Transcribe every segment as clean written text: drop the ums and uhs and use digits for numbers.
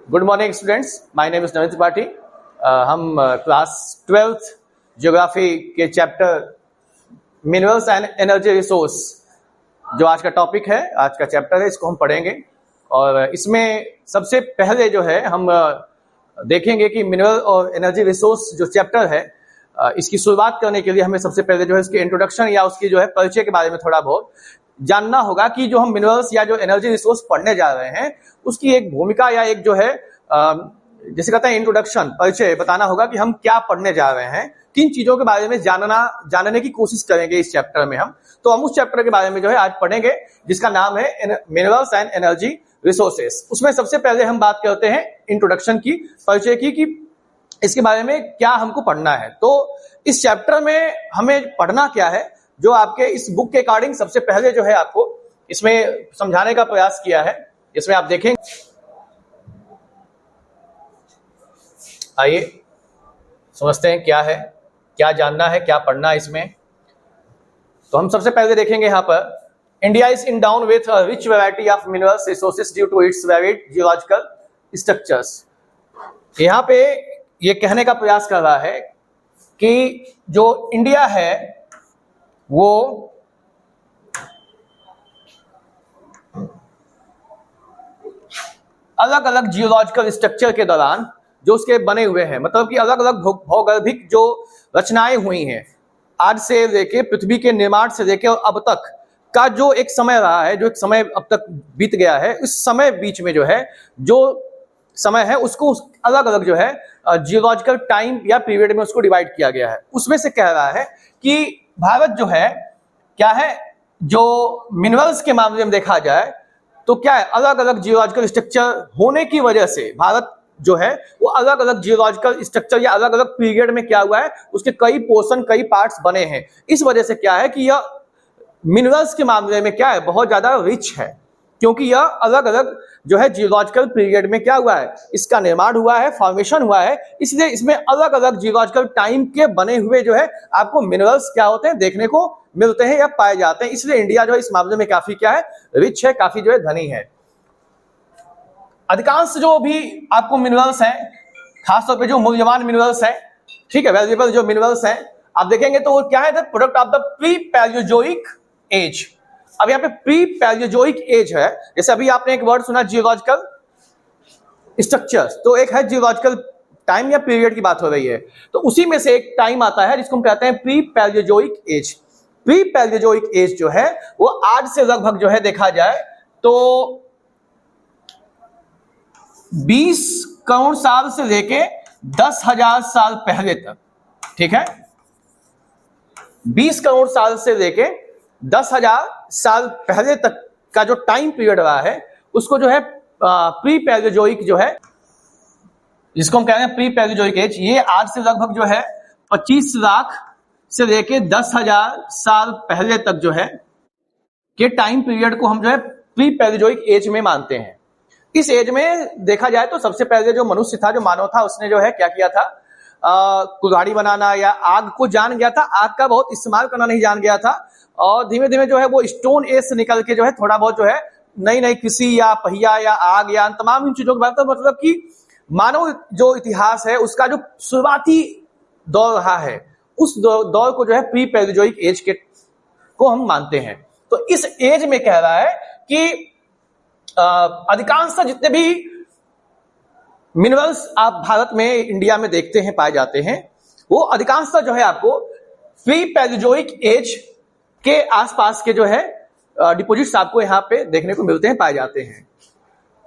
Good morning students, my name is Naveen Tripathi. हम class 12th geography के chapter minerals and energy resource, जो आज का टॉपिक है, आज का चैप्टर है, इसको हम पढ़ेंगे। और इसमें सबसे पहले जो है हम देखेंगे कि मिनरल और एनर्जी रिसोर्स जो चैप्टर है, इसकी शुरुआत करने के लिए हमें सबसे पहले जो है इसके इंट्रोडक्शन या उसकी जो है परिचय के बारे में थोड़ा बहुत जानना होगा कि जो हम मिनरल्स या जो एनर्जी रिसोर्स पढ़ने जा रहे हैं उसकी एक भूमिका या एक जो है जैसे कहते हैं इंट्रोडक्शन, परिचय बताना होगा कि हम क्या पढ़ने जा रहे हैं, किन चीजों के बारे में जानने की कोशिश करेंगे इस चैप्टर में। तो हम उस चैप्टर के बारे में जो है आज पढ़ेंगे जिसका नाम है मिनरल्स एंड एनर्जी रिसोर्सेस। उसमें सबसे पहले हम बात करते हैं इंट्रोडक्शन की, परिचय की, कि इसके बारे में क्या हमको पढ़ना है। तो इस चैप्टर में हमें पढ़ना क्या है, जो आपके इस बुक के अकॉर्डिंग सबसे पहले जो है आपको इसमें समझाने का प्रयास किया है। इसमें आप देखेंगे, आइए समझते हैं क्या है, क्या जानना है, क्या पढ़ना है इसमें। तो हम सबसे पहले देखेंगे यहाँ पर, India is endowed with a rich variety of minerals resources due to its varied geological structures। यहाँ पे ये कहने का प्रयास कर रहा है कि जो इंडिया है वो अलग अलग जियोलॉजिकल स्ट्रक्चर के दौरान जो उसके बने हुए हैं, मतलब कि अलग अलग भौगोलिक जो रचनाएं हुई हैं, आज से लेके पृथ्वी के निर्माण से लेके और अब तक का जो एक समय रहा है, जो एक समय अब तक बीत गया है, इस समय बीच में जो है जो समय है उसको अलग अलग जो है जियोलॉजिकल टाइम या पीरियड में उसको डिवाइड किया गया है। उसमें से कह रहा है कि भारत जो है क्या है, जो मिनरल्स के मामले में देखा जाए तो क्या है, अलग अलग जियोलॉजिकल स्ट्रक्चर होने की वजह से भारत जो है वो अलग अलग जियोलॉजिकल स्ट्रक्चर या अलग अलग पीरियड में क्या हुआ है, उसके कई पोर्शन, कई पार्ट्स बने हैं। इस वजह से क्या है कि यह मिनरल्स के मामले में क्या है, बहुत ज्यादा रिच है, क्योंकि यह अलग अलग जो है जियोलॉजिकल पीरियड में क्या हुआ है, इसका निर्माण हुआ है, फॉर्मेशन हुआ है, इसलिए इसमें अलग अलग जियोलॉजिकल टाइम के बने हुए जो है आपको मिनरल्स क्या होते हैं, देखने को मिलते हैं या पाए जाते हैं। इसलिए इंडिया जो है इस मामले में काफी क्या है, रिच है, काफी जो है धनी है। अधिकांश जो भी आपको मिनरल्स हैं, खासतौर पे जो मूल्यवान मिनरल्स हैं, ठीक है, वैल्यूएबल जो मिनरल्स हैं, आप देखेंगे तो वो क्या है, product of the pre Palaeozoic age. अब यहाँ पे प्री पैलियोजोइक एज है, जैसे अभी आपने एक वर्ड सुना जियोलॉजिकल स्ट्रक्चर्स, तो एक है जियोलॉजिकल टाइम या पीरियड की बात हो रही है, तो उसी में से एक टाइम आता है जिसको हम कहते हैं pre Palaeozoic age. Pre Palaeozoic age जो है वो आज से लगभग जो है देखा जाए तो 20 करोड़ साल से लेके 10,000 साल पहले तक, ठीक है, 20 करोड़ साल से लेके 10,000 साल पहले तक का जो टाइम पीरियड रहा है उसको जो है प्री पैलियोजोइक जो है, जिसको हम कह रहे हैं प्री पैलियोजोइक एज, ये आज से लगभग जो है 25 लाख से लेके 10,000 साल पहले तक जो है के टाइम पीरियड को हम जो है प्री पैलियोजोइक एज में मानते हैं। इस एज में देखा जाए तो सबसे पहले जो मनुष्य था, जो मानव था, उसने जो है क्या किया था, कुल्हाड़ी बनाना या आग को जान गया था, आग का बहुत इस्तेमाल करना नहीं जान गया था, और धीमे धीमे जो है वो स्टोन एज से निकल के जो है थोड़ा बहुत जो है नई नई कृषि या पहिया या आग या तमाम इन चीजों के बारे में, मतलब कि मानव जो इतिहास है उसका जो शुरुआती दौर रहा है, उस दौर को जो है प्री पैलियोजोइक एज के को हम मानते हैं। तो इस एज में कह रहा है कि अधिकांश जितने भी मिनरल्स आप भारत में, इंडिया में देखते हैं, पाए जाते हैं, वो अधिकांश जो है आपको प्री पैलियोजोइक एज के आसपास के जो है डिपोजिट्स आपको यहाँ पे देखने को मिलते हैं, पाए जाते हैं।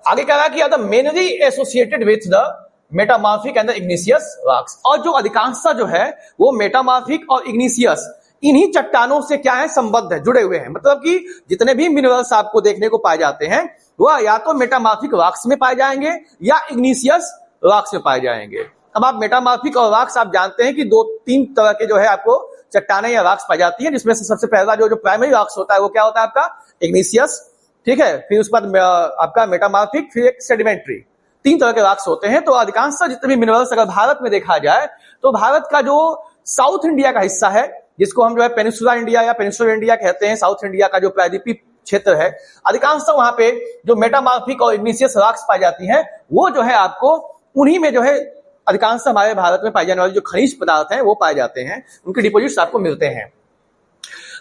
आगे कह रहा है कि the mainly associated with the metamorphic and the igneous rocks, और जो अधिकांश जो है वो मेटामॉर्फिक और इग्निशियस इन्हीं चट्टानों से क्या है, संबद्ध है, जुड़े हुए हैं। मतलब कि जितने भी मिनरल्स आपको देखने को पाए जाते हैं वह या तो मेटामॉर्फिक रॉक्स में पाए जाएंगे या इग्निशियस रॉक्स में पाए जाएंगे। अब आप मेटामॉर्फिक और रॉक्स आप जानते हैं कि 2-3 तरह के जो है आपको चट्टानें या रॉक्स पाई जाती है, जिसमें से सबसे पहला जो प्राइमरी रॉक्स होता है वो क्या होता है आपका, इग्निशियस, ठीक है, फिर उसके बाद आपका मेटामॉर्फिक, फिर एक सेडिमेंट्री, 3 तरह के रॉक्स होते हैं। तो अधिकांश जितने भी मिनरल्स अगर भारत में देखा जाए तो भारत का जो साउथ इंडिया का हिस्सा है, जिसको हम जो है पेनिनसुला इंडिया या पेनिनसुलर इंडिया कहते हैं, साउथ इंडिया का जो प्रायद्वीपीय क्षेत्र है, अधिकांशतः वहां पे जो मेटामॉर्फिक और इग्निशियस रॉक्स पाई जाती हैं, वो जो है आपको उन्हीं में जो है अधिकांशतः हमारे भारत में पाई जाने वाले जो खनिज पदार्थ हैं वो पाए जाते हैं, उनके डिपोजिट्स आपको मिलते हैं।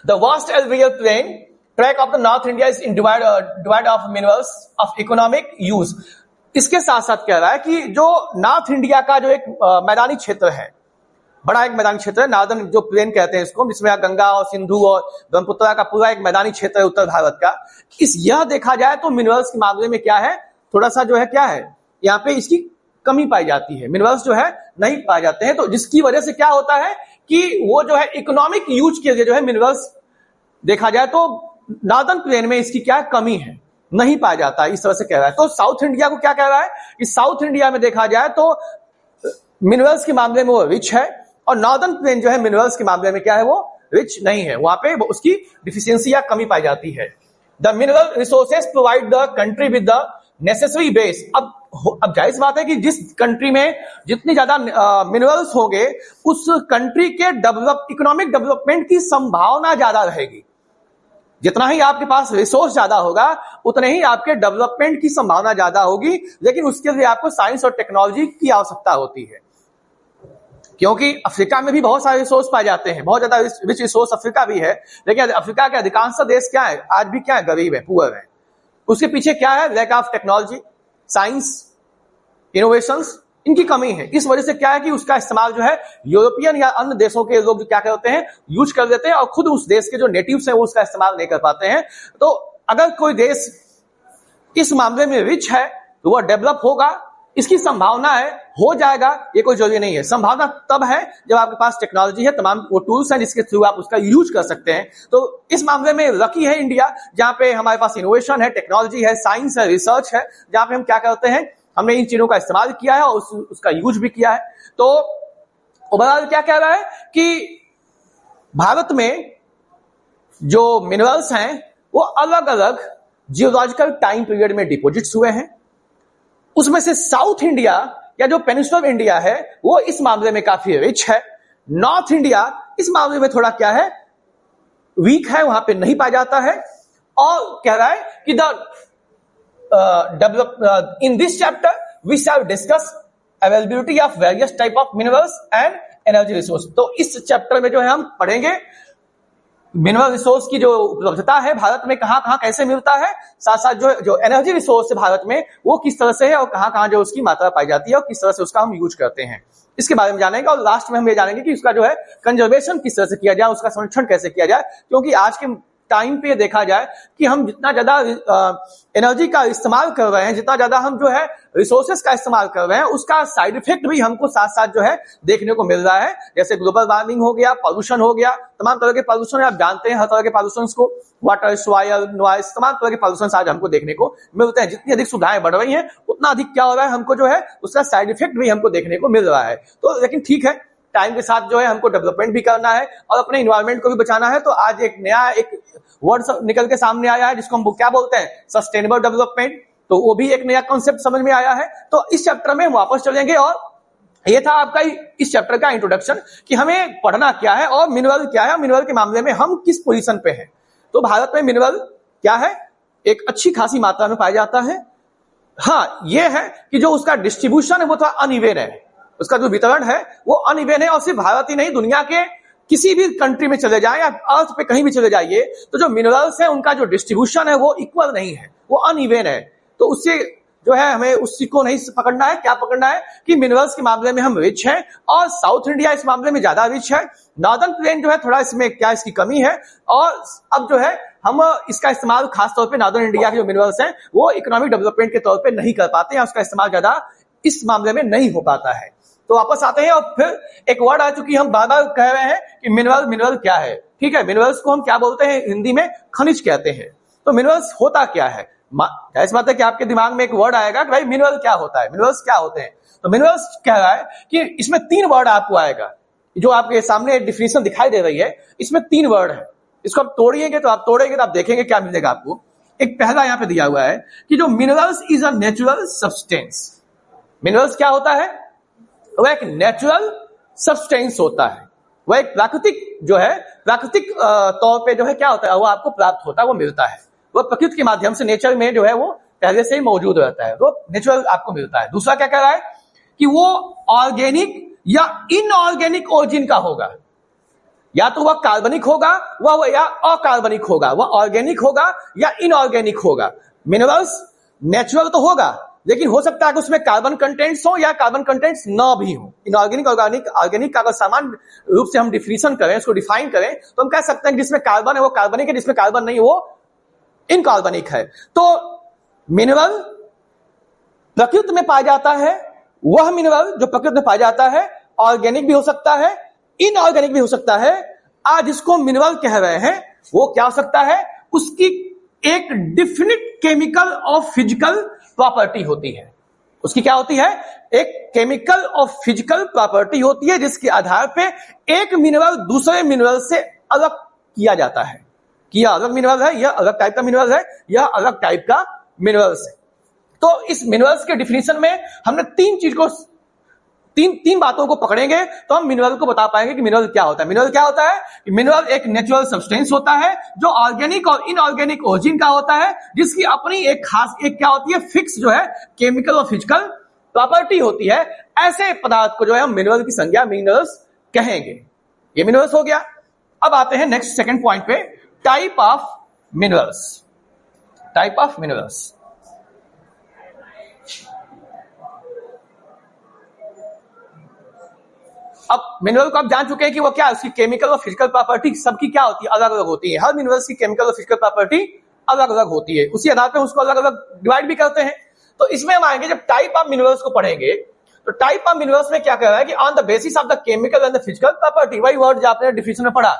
The vast alluvial plain track of the North India is in divide of minerals of economic use. इसके साथ साथ कह रहा है कि जो नॉर्थ इंडिया का जो एक मैदानी क्षेत्र है, बड़ा एक मैदानी क्षेत्र है, नॉर्दर्न जो प्लेन कहते हैं इसको, जिसमें गंगा और सिंधु और ब्रह्मपुत्र का पूरा एक मैदानी क्षेत्र है उत्तर भारत का। यह देखा जाए तो मिनरल्स के मामले में क्या है, थोड़ा सा जो है क्या है, यहाँ पे इसकी कमी पाई जाती है, मिनरल्स जो है नहीं पाए जाते हैं। तो जिसकी वजह से क्या होता है कि वो जो है इकोनॉमिक यूज के लिए जो है मिनरल्स देखा जाए तो नॉर्दर्न प्लेन में इसकी क्या कमी है, नहीं पाया जाता है, इस तरह से कह रहा है। तो साउथ इंडिया को क्या कह रहा है कि साउथ इंडिया में देखा जाए तो मिनरल्स के मामले में वो रिच है, और नॉर्दर्न प्लेन जो है मिनरल्स के मामले में क्या है, वो रिच नहीं है, वहां पे उसकी डिफिशियंसी या कमी पाई जाती है। The mineral resources provide the country with the necessary base. अब जाहिर बात है कि जिस कंट्री में जितनी ज्यादा मिनरल्स होंगे उस कंट्री के इकोनॉमिक डेवलपमेंट की संभावना ज्यादा रहेगी। जितना ही आपके पास रिसोर्स ज्यादा होगा उतने ही आपके डेवलपमेंट की संभावना ज्यादा होगी, लेकिन उसके लिए आपको साइंस और टेक्नोलॉजी की आवश्यकता होती है, क्योंकि अफ्रीका में भी बहुत सारे रिसोर्स पाए जाते हैं, बहुत ज्यादा रिच रिसोर्स अफ्रीका भी है, लेकिन अफ्रीका के अधिकांश देश क्या है, आज भी क्या है, गरीब है, पुअर है। उसके पीछे क्या है, lack of technology, science, innovations, इनकी कमी है। इस वजह से क्या है कि उसका इस्तेमाल जो है यूरोपियन या अन्य देशों के लोग क्या करते हैं, यूज कर देते हैं, और खुद उस देश के जो नेटिव्स हैं वो उसका इस्तेमाल नहीं कर पाते हैं। तो अगर कोई देश इस मामले में रिच है तो वह डेवलप होगा, इसकी संभावना है, हो जाएगा, ये कोई जरूरी नहीं है। संभावना तब है जब आपके पास टेक्नोलॉजी है, तमाम वो टूल्स हैं जिसके थ्रू आप उसका यूज कर सकते हैं। तो इस मामले में लकी है इंडिया, जहां पे हमारे पास इनोवेशन है, टेक्नोलॉजी है, साइंस है, रिसर्च है, जहां पे हम क्या करते हैं, हमने इन चीजों का इस्तेमाल किया है और उसका यूज भी किया है। तो ओवरऑल क्या कह रहा है कि भारत में जो मिनरल्स हैं वो अलग अलग जियोलॉजिकल टाइम पीरियड में डिपोजिट्स हुए हैं। उसमें से साउथ इंडिया या जो पेनिनसुलर इंडिया है वो इस मामले में काफी रिच है। नॉर्थ इंडिया इस मामले में थोड़ा क्या है, वीक है, वहां पे नहीं पाया जाता है। और कह रहा है कि in this chapter we shall discuss availability of various type of minerals and energy resource। तो इस चैप्टर में जो है हम पढ़ेंगे मिनरल रिसोर्स की जो उपलब्धता है भारत में, कहां कहां कैसे मिलता है, साथ साथ जो एनर्जी रिसोर्स है भारत में वो किस तरह से है और कहां कहां जो उसकी मात्रा पाई जाती है और किस तरह से उसका हम यूज करते हैं, इसके बारे में जानेंगे। और लास्ट में हम ये जानेंगे कि उसका जो है कंजर्वेशन किस तरह से किया जाए, उसका संरक्षण कैसे किया जाए। क्योंकि आज के टाइम पे देखा जाए कि हम जितना ज्यादा एनर्जी का इस्तेमाल कर रहे हैं, जितना ज्यादा हम जो है रिसोर्सेस का इस्तेमाल कर रहे हैं, उसका साइड इफेक्ट भी हमको साथ साथ जो है देखने को मिल रहा है। जैसे ग्लोबल वार्मिंग हो गया, पॉल्यूशन हो गया, तमाम तरह के पॉल्यूशन आप जानते हैं, हर तरह के पॉल्यूशन को, वाटर, सॉइल, नॉइस, तमाम तरह के पॉल्यूशन आज हमको देखने को मिलते हैं। जितनी अधिक सुविधाएं बढ़ रही हैं उतना अधिक क्या हो रहा है, हमको जो है उसका साइड इफेक्ट भी हमको देखने को मिल रहा है। तो लेकिन ठीक है, टाइम के साथ जो है हमको डेवलपमेंट भी करना है और अपने इन्वायरमेंट को भी बचाना है। तो आज एक नया एक वर्ड निकल के सामने आया है जिसको हम क्या बोलते हैं, सस्टेनेबल डेवलपमेंट। तो वो भी एक नया कॉन्सेप्ट समझ में आया है। तो इस चैप्टर में हम वापस चलेंगे और ये था आपका इस चैप्टर का इंट्रोडक्शन कि हमें पढ़ना क्या है और मिनरल क्या है, मिनरल के मामले में हम किस पोजीशन पे हैं। तो भारत में मिनरल क्या है, एक अच्छी खासी मात्रा में पाया जाता है। हाँ, ये है कि जो उसका डिस्ट्रीब्यूशन है वो थोड़ा अनइवन है, उसका जो वितरण है वो अनइवन है। और सिर्फ भारत ही नहीं, दुनिया के किसी भी कंट्री में चले जाएं या अर्थ पे कहीं भी चले जाइए तो जो मिनरल्स है उनका जो डिस्ट्रीब्यूशन है वो इक्वल नहीं है, वो अनइवन है। तो उससे जो है हमें उसी को नहीं पकड़ना है। क्या पकड़ना है कि मिनरल्स के मामले में हम रिच हैं और साउथ इंडिया इस मामले में ज्यादा रिच है। नॉर्दर्न प्लेन जो है थोड़ा इसमें क्या इसकी कमी है, और अब जो है हम इसका इस्तेमाल खासतौर पे नॉर्दर्न इंडिया के जो मिनरल्स हैं वो इकोनॉमिक डेवलपमेंट के तौर पे नहीं कर पाते हैं, उसका इस्तेमाल ज्यादा इस मामले में नहीं हो पाता है। तो वापस आते हैं और फिर एक वर्ड आ चुकी हम बार बार कह रहे हैं कि मिनरल, मिनरल क्या है। ठीक है, मिनरल्स को हम क्या बोलते हैं, हिंदी में खनिज कहते हैं। तो मिनरल्स होता क्या है, ऐसी बात है कि आपके दिमाग में एक वर्ड आएगा कि भाई मिनरल क्या होता है, मिनरल्स क्या होते हैं। तो मिनरल्स कह रहा है कि इसमें 3 वर्ड आपको आएगा, जो आपके सामने डिफिनेशन दिखाई दे रही है, इसमें 3 वर्ड है। इसको आप तोड़िएगा तो आप देखेंगे क्या मिलेगा आपको। एक पहला यहां पे दिया हुआ है कि जो minerals is a natural substance. Minerals क्या होता है, वह एक नेचुरल सब्सटेंस होता है, वह एक प्राकृतिक जो है, प्राकृतिक तौर पे जो है क्या होता है वो आपको प्राप्त होता है, वो मिलता है। वो प्रकृति के माध्यम से नेचर में जो है वो पहले से ही मौजूद रहता है, वो नेचुरल आपको मिलता है। दूसरा क्या कह रहा है कि वो ऑर्गेनिक या इनऑर्गेनिक ओरिजिन का होगा, या तो वह कार्बनिक होगा वह या अकार्बनिक होगा, वह ऑर्गेनिक होगा या इनऑर्गेनिक होगा। मिनरल्स नेचुरल तो होगा, लेकिन हो सकता है कि उसमें कार्बन कंटेंट्स हो या कार्बन कंटेंट्स ना भी हो। इनऑर्गेनिक ऑर्गेनिक का अगर सामान्य रूप से हम डिफिनेशन करें, उसको डिफाइन करें, तो हम कह सकते हैं कि जिसमें कार्बन है वो कार्बनिक है, जिसमें कार्बन नहीं वो इनकार्बनिक है। तो मिनरल प्रकृति में पाया जाता है, वह मिनरल जो प्रकृति में पाया जाता है ऑर्गेनिक भी हो सकता है, इनऑर्गेनिक भी हो सकता है। आज जिसको मिनरल कह रहे हैं वो क्या हो सकता है, उसकी एक डिफिनिट केमिकल और फिजिकल प्रॉपर्टी होती है। उसकी क्या होती है, एक केमिकल और फिजिकल प्रॉपर्टी होती है जिसके आधार पे एक मिनरल दूसरे मिनरल से अलग किया जाता है कि यह अलग मिनरल है, यह अलग टाइप का मिनरल है, यह अलग टाइप का मिनरल्स है। तो इस मिनरल्स के डिफिनेशन में हमने तीन बातों को पकड़ेंगे तो हम मिनरल को बता पाएंगे कि मिनरल क्या होता है। मिनरल क्या होता है, मिनरल एक नेचुरल सब्सटेंस होता है जो ऑर्गेनिक और इनऑर्गेनिक ओरिजिन का होता है, जिसकी अपनी एक खास एक क्या होती है, फिक्स जो है केमिकल और फिजिकल प्रॉपर्टी होती है। ऐसे पदार्थ को जो है हम मिनरल की संज्ञा मिनरल्स कहेंगे। ये मिनरल्स हो गया। अब आते हैं नेक्स्ट सेकंड पॉइंट पे, type of minerals. Type of minerals, अब मिनरल को आप जान चुके हैं कि वो क्या है, उसकी केमिकल और फिजिकल प्रॉपर्टी सबकी क्या होती है, अलग अलग होती है। हर मिनरल्स की केमिकल और फिजिकल प्रॉपर्टी अलग अलग होती है, उसी आधार पर उसको अलग अलग डिवाइड भी करते हैं। तो इसमें हम आएंगे, जब टाइप ऑफ मिनरल्स को पढ़ेंगे तो टाइप ऑफ मिनरल्स में क्या कह रहा है कि on the basis of the chemical and the physical property, वही वर्ड जो आपने डिफिनेशन में पढ़ा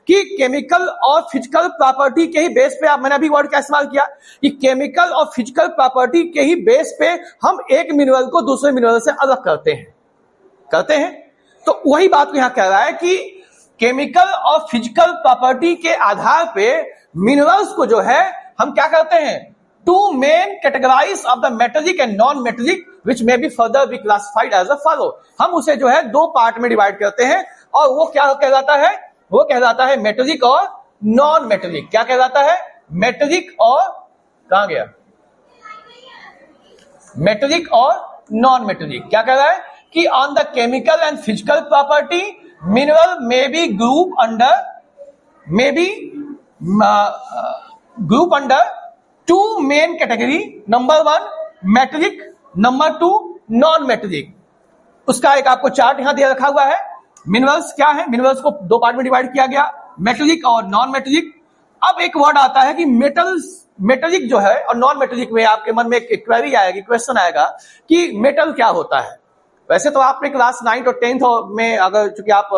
कि केमिकल और फिजिकल प्रॉपर्टी के ही बेस पे, मैंने अभी वर्ड का इस्तेमाल किया कि केमिकल और फिजिकल प्रॉपर्टी के ही बेस पे हम एक मिनरल को दूसरे मिनरल से अलग करते हैं। तो वही बात को यहां कह रहा है कि केमिकल और फिजिकल प्रॉपर्टी के आधार पे मिनरल्स को जो है हम क्या करते हैं, two main categorise of the metallic and non metallic which may be further be classified as a follow. हम उसे जो है दो पार्ट में डिवाइड करते हैं और वो क्या कहलाता है, वो कहलाता है मेटेलिक और नॉन मेटेलिक। क्या कहलाता है, मेटेलिक और, कहां गया, मेटेलिक और नॉन मेटेलिक। क्या कह रहा है कि on the chemical and physical property mineral may be group under to main category, number one metallic, number two non metallic. उसका एक आपको चार्ट यहां दिया रखा हुआ है। मिनरल्स क्या है, मिनरल्स को दो पार्ट में डिवाइड किया गया, मेटेलिक और नॉन मेटेलिक। अब एक वर्ड आता है कि मेटेलिक जो है और नॉन मेटेलिक में आपके मन में एक क्वेरी आएगी, क्वेश्चन आएगा कि मेटल क्या होता है। वैसे तो आपने क्लास 9th और 10th में, अगर चूंकि आप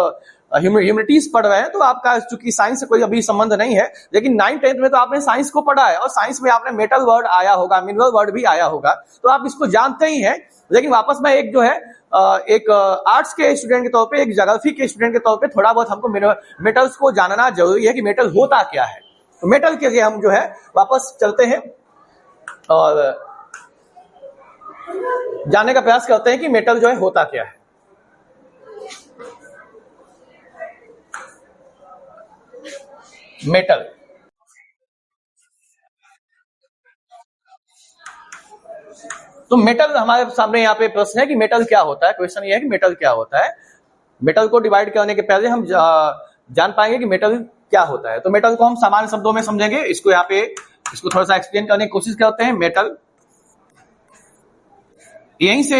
ह्यूमैनिटीज पढ़ रहे हैं तो आपका चूंकि साइंस से कोई अभी संबंध नहीं है, लेकिन 9th 10th में तो आपने साइंस को पढ़ा है और साइंस में आपने मेटल वर्ड आया होगा, मिनरल वर्ड भी आया होगा, तो आप इसको जानते ही हैं। लेकिन वापस में एक जो है एक आर्ट्स के स्टूडेंट के तौर पे, एक ज्योग्राफी के स्टूडेंट के तौर पे थोड़ा बहुत हमको मेटल्स को जानना जरूरी है कि मेटल होता क्या है। तो मेटल के लिए हम जो है वापस चलते हैं और जानने का प्रयास करते हैं कि मेटल जो है होता क्या है। मेटल, तो मेटल हमारे सामने यहाँ पे प्रश्न है कि मेटल क्या होता है। क्वेश्चन ये है कि मेटल क्या होता है। मेटल को डिवाइड करने के पहले हम जान पाएंगे कि मेटल क्या होता है। तो मेटल को हम सामान्य शब्दों में समझेंगे, इसको यहाँ पे इसको थोड़ा सा एक्सप्लेन करने की कोशिश करते हैं। मेटल, यहीं से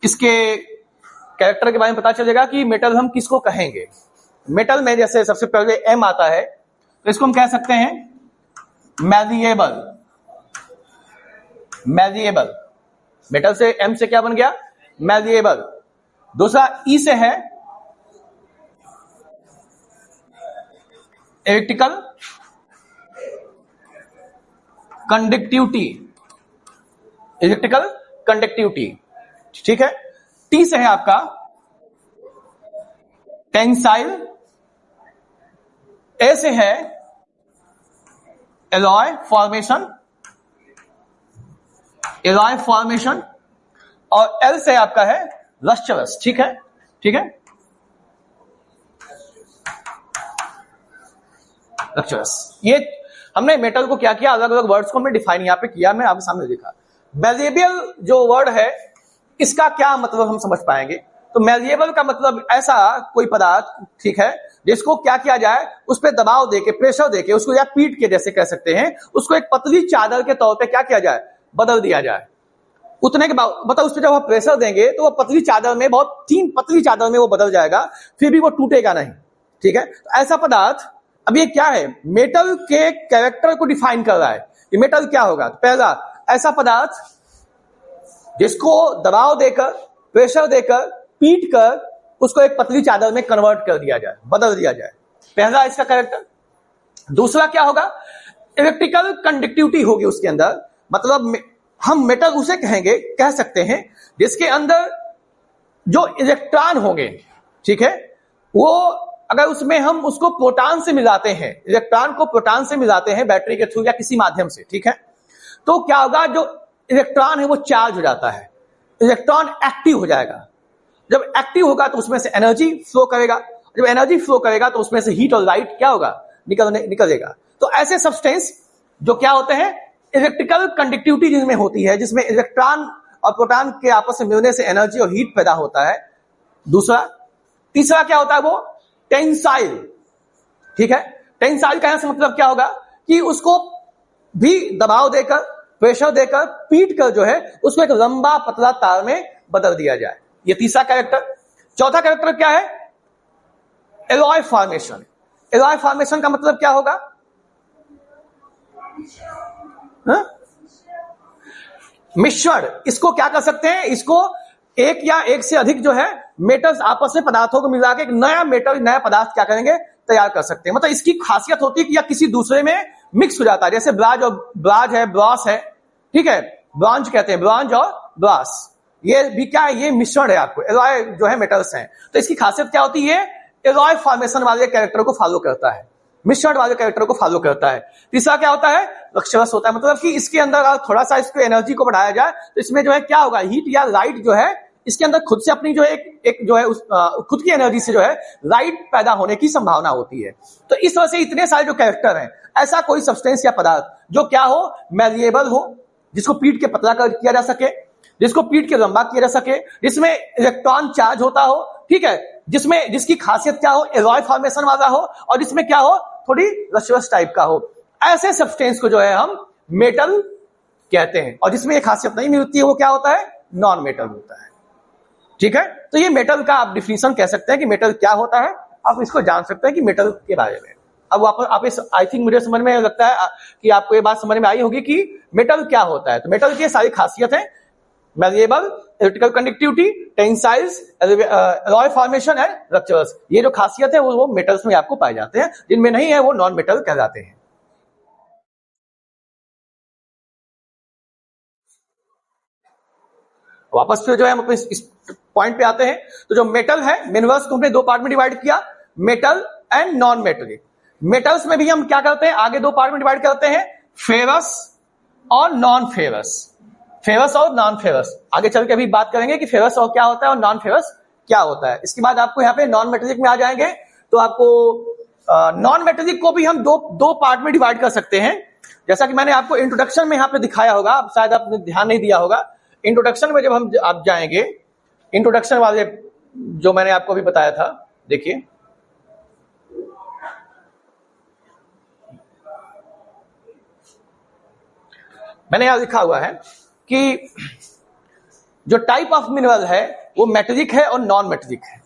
इसके कैरेक्टर के बारे में पता चलेगा कि मेटल हम किसको कहेंगे। मेटल में जैसे सबसे पहले एम आता है तो इसको हम कह सकते हैं मैलिएबल। मैलिएबल, मेटल से एम से क्या बन गया, मैलिएबल। दूसरा ई से है इलेक्ट्रिकल कंडक्टिविटी, इलेक्ट्रिकल कंडक्टिविटी, ठीक है। टी से है आपका टेंसाइल, ए से है एलॉय फॉर्मेशन, एलॉय फॉर्मेशन, और एल से आपका है लस्ट्रस, ठीक है, ठीक है, लस्ट्रस। ये हमने मेटल को क्या किया, अलग अलग वर्ड्स को हमने डिफाइन यहाँ पे किया, मैं आपके सामने देखा। मैलिएबल जो वर्ड है इसका क्या मतलब हम समझ पाएंगे। तो मैलिएबल का मतलब ऐसा कोई पदार्थ, ठीक है, जिसको क्या किया जाए, उस पर दबाव देके, प्रेशर देके, उसको या पीट के जैसे कह सकते हैं, उसको एक पतली चादर के तौर पे क्या किया जाए, बदल दिया जाए। उतने के बाद मतलब उस पर जब आप प्रेशर देंगे तो वो पतली चादर में, बहुत तीन पतली चादर में वो बदल जाएगा, फिर भी वो टूटेगा नहीं, ठीक है। तो ऐसा पदार्थ, अब ये क्या है, मेटल के कैरेक्टर को डिफाइन कर रहा है, ये मेटल क्या होगा। तो पहला, ऐसा पदार्थ जिसको दबाव देकर, प्रेशर देकर, पीट कर उसको एक पतली चादर में कन्वर्ट कर दिया जाए, बदल दिया जाए, पहला इसका कैरेक्टर। दूसरा क्या होगा, इलेक्ट्रिकल कंडक्टिविटी होगी उसके अंदर, मतलब हम मेटल उसे कहेंगे, कह सकते हैं जिसके अंदर जो इलेक्ट्रॉन होंगे, ठीक है, वो अगर उसमें हम उसको प्रोटॉन से मिलाते हैं, इलेक्ट्रॉन को प्रोटॉन से मिलाते हैं बैटरी के थ्रू या किसी माध्यम से, ठीक है, तो क्या होगा, जो इलेक्ट्रॉन है वो चार्ज हो जाता है, इलेक्ट्रॉन एक्टिव हो जाएगा। जब एक्टिव होगा तो उसमें से एनर्जी फ्लो करेगा, जब एनर्जी फ्लो करेगा तो उसमें से हीट और लाइट क्या होगा, निकलेगा। तो ऐसे सब्सटेंस जो क्या होते हैं, इलेक्ट्रिकल कंडक्टिविटी जिनमें होती है, जिसमें इलेक्ट्रॉन और प्रोटॉन के आपस में मिलने से एनर्जी और हीट पैदा होता है। दूसरा, तीसरा क्या होता है, वो टेंसाइल, ठीक है। टेंसाइल का मतलब क्या होगा कि उसको भी दबाव देकर, प्रेशर देकर, पीट कर जो है उसको एक लंबा पतला तार में बदल दिया जाए, ये तीसरा कैरेक्टर। चौथा कैरेक्टर क्या है, एलॉय फॉर्मेशन। एलॉय फॉर्मेशन का मतलब क्या होगा, मिश्रण। इसको क्या कर सकते हैं, इसको एक या एक से अधिक जो है मेटल्स आपस में पदार्थों को मिला के एक नया मेटल, नया पदार्थ क्या करेंगे, तैयार कर सकते हैं। मतलब इसकी खासियत होती है कि या किसी दूसरे में मिक्स हो जाता है, जैसे ब्राज और ब्राज है, ब्रास है, ठीक है, ब्रॉन्ज कहते हैं, ब्रॉन्ज और ब्रास, ये भी क्या है, ये मिश्रण है, आपको एलॉय जो है मेटल्स हैं। तो इसकी खासियत क्या होती है, एलॉय फॉर्मेशन वाले कैरेक्टर को फॉलो करता है, मिश्रण वाले कैरेक्टर को फॉलो करता है। तीसरा क्या होता है, लक्ष्यवश होता है, मतलब कि इसके अंदर अगर थोड़ा सा इसको एनर्जी को बढ़ाया जाए तो इसमें जो है क्या होगा, हीट या लाइट जो है इसके अंदर खुद से अपनी जो है एक जो है खुद की एनर्जी से जो है लाइट पैदा होने की संभावना होती है। तो इस तरह से इतने सारे जो कैरेक्टर हैं, ऐसा कोई सब्सटेंस या पदार्थ जो क्या हो, मैलिएबल हो, जिसको पीट के पतला किया जा सके, जिसको पीट के लंबा किया जा सके, जिसमें इलेक्ट्रॉन चार्ज होता हो, ठीक है, जिसमें जिसकी खासियत क्या हो, एलॉय फॉर्मेशन वाला हो, और जिसमें क्या हो, थोड़ी रसवस टाइप का हो, ऐसे सब्सटेंस को जो है हम मेटल कहते हैं। और जिसमें ये खासियत नहीं मिलती है वो क्या होता है, नॉन मेटल होता है, ठीक है। तो ये मेटल का आप डिफिनेशन कह सकते हैं कि मेटल क्या होता है, आप इसको जान सकते हैं कि मेटल के बारे में। अब आप इस, आई थिंक मुझे समझ में लगता है कि आपको ये बात समझ में आई होगी कि मेटल क्या होता है। तो मेटल की सारी खासियत है, malleable, electrical conductivity, tensiles, alloy formation and ruptures, ये जो खासियत है वो मेटल्स में आपको पाए जाते हैं, जिनमें नहीं है वो नॉन मेटल कहलाते हैं। वापस फिर जो है हम अपने इस पॉइंट पे आते हैं। तो जो मेटल है, मिनरल्स को हमने दो पार्ट में डिवाइड किया, metal and non metallic. Metals में भी हम क्या करते हैं, आगे दो पार्ट में डिवाइड करते हैं, फेरस और नॉन फेरस। फेरस और नॉन फेरस आगे चल के अभी बात करेंगे कि फेरस और क्या होता है और नॉन फेरस क्या होता है। इसके बाद आपको यहाँ पे नॉन मेटेलिक में आ जाएंगे, तो आपको नॉन मेटेलिक को भी हम दो दो पार्ट में डिवाइड कर सकते हैं। जैसा कि मैंने आपको इंट्रोडक्शन में यहाँ पे दिखाया होगा, शायद आपने ध्यान नहीं दिया होगा। इंट्रोडक्शन में जब हम आप जाएंगे, इंट्रोडक्शन वाले जो मैंने आपको अभी बताया था, देखिए मैंने यहां लिखा हुआ है कि जो टाइप ऑफ मिनरल है वो मेटेलिक है और नॉन मेटेलिक है।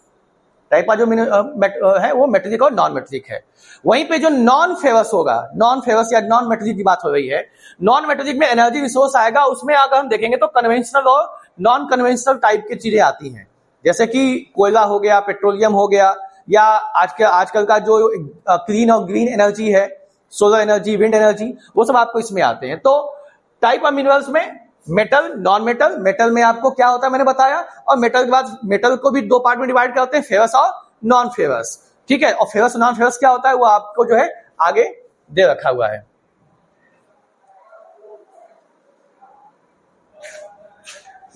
टाइप ऑफ जो मिनरल है वो मेटेलिक और नॉन मेटेलिक है। वहीं पे जो नॉन फेरस होगा, नॉन फेरस या नॉन मेटेलिक की बात हो रही है, नॉन मेटेलिक में एनर्जी रिसोर्स आएगा, उसमें अगर हम देखेंगे तो कन्वेंशनल और नॉन कन्वेंशनल टाइप की चीजें आती हैं, जैसे कि कोयला हो गया, पेट्रोलियम हो गया, या आजकल का जो क्लीन और ग्रीन एनर्जी है, सोलर एनर्जी, विंड एनर्जी, वो सब आपको इसमें आते हैं। तो टाइप ऑफ मिनरल्स में मेटल, नॉन मेटल। मेटल में आपको क्या होता है मैंने बताया, और मेटल के बाद मेटल को भी दो पार्ट में डिवाइड करते हैं, फेरस और नॉन फेरस, ठीक है। और फेरस और नॉन फेरस क्या होता है वो आपको जो है आगे दे रखा हुआ है।